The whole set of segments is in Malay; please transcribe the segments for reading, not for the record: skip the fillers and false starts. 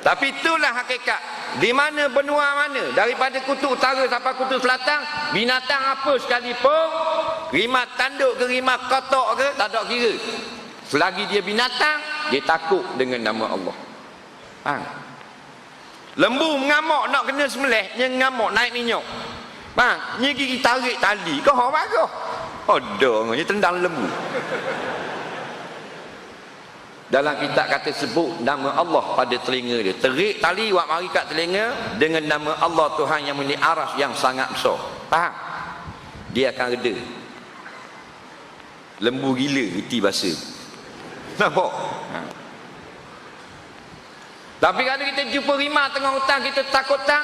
Tapi itulah hakikat. Di mana benua mana, daripada kutub utara sampai kutub selatan, binatang apa sekalipun, rimat tanduk ke rimat kotak ke, tak ada kira. Selagi dia binatang, dia takut dengan nama Allah. Faham? Lembu mengamuk nak kena sembelih, dia mengamuk naik minyak. Faham? Dia gigi tarik tali, kau apa kau? Aduh, dia tendang lembu. Dalam kitab kata sebut nama Allah pada telinga dia. Terik tali wak mari kat telinga dengan nama Allah Tuhan yang memiliki aras yang sangat besar. Faham? Dia akan reda. Lembu gila reti bahasa. Nampak? Tapi kalau kita jumpa rimau tengah hutan, kita takut tak?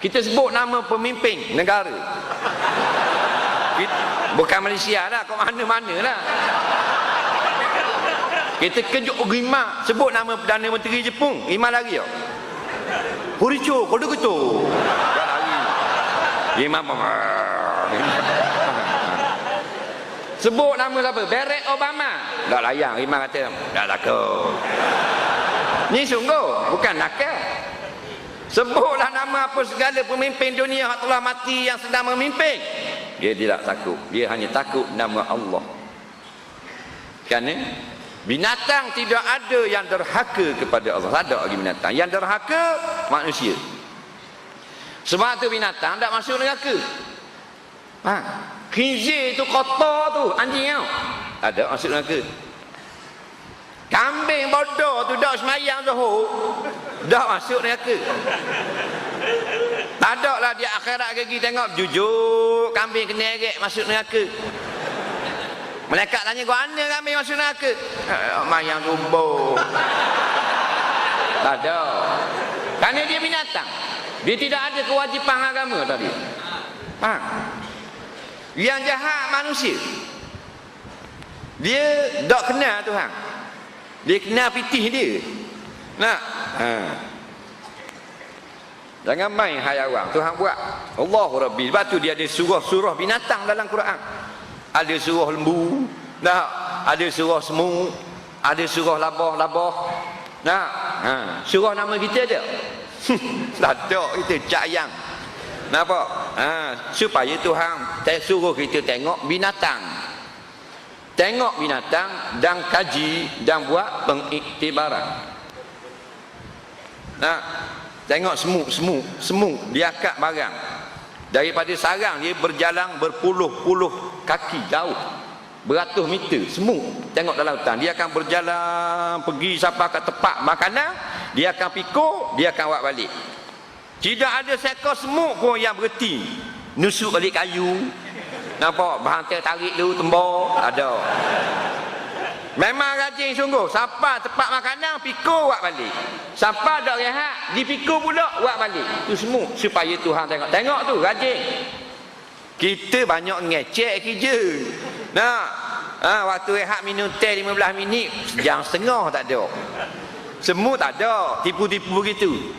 Kita sebut nama pemimpin negara. Bukan Malaysia lah, kau mana-mana lah. Kita kejut rimau, sebut nama Perdana Menteri Jepun, rimau lari tak? Huricho, kau duduk tu. Tak lari. Rimau sebut nama siapa? Barack Obama. Tak layan, rimau kata, tak takut. Ni sungguh, bukan nakal. Sebutlah nama apa segala pemimpin dunia yang telah mati yang sedang memimpin. Dia tidak takut. Dia hanya takut nama Allah. Kerana binatang tidak ada yang derhaka kepada Allah. Tak ada lagi binatang. Yang derhaka manusia. Sebab tu binatang tak masuk neraka. Ha? Khinzir tu kotor tu, anjing tau. Ada masuk neraka. Kambing bodoh tu dak semayang zuhur, dak masuk neraka. Tak ada lah dia akhirat gigi tengok jujur kambing kena erek masuk neraka. Malaikat tanya kau mana kambing masuk neraka? Mayang subuh. Tak ada. Kerana dia binatang. Dia tidak ada kewajipan agama tadi. Ha? Yang jahat manusia. Dia dak kenal Tuhan. Dia kenal pitih dia. Nak? Ha. Jangan main hayawan. Tuhan buat. Allahu Rabbi. Sebab tu dia ada surah-surah binatang dalam Quran. Ada surah lembu. Nah, ada surah semut. Ada surah labah-labah. Nah, ha. Surah nama kita ada. Tak ada kita cak yang. Nampak? Ha. Supaya Tuhan suruh kita tengok binatang. Tengok binatang dan kaji dan buat pengiktibaran. Nah, tengok semut dia akak barang. Daripada sarang dia berjalan berpuluh-puluh kaki jauh. Beratus meter semut. Tengok dalam hutan, dia akan berjalan pergi sampai ke tempat makanan, dia akan pikul, dia akan buat balik. Tidak ada seekor semut pun yang berhenti nusuk balik kayu. Nampak? Berhantar tarik dulu tembok. Ada. Memang rajin sungguh. Sampai tempat makanan, pikul buat balik. Sampai dak rehat, dipikul pula buat balik. Itu semua supaya Tuhan tengok. Tengok tu rajin. Kita banyak ngecek kerja. Nah, waktu rehat minum teh 15 minit, sejam setengah tak ada. Semua tak ada. Tipu-tipu begitu.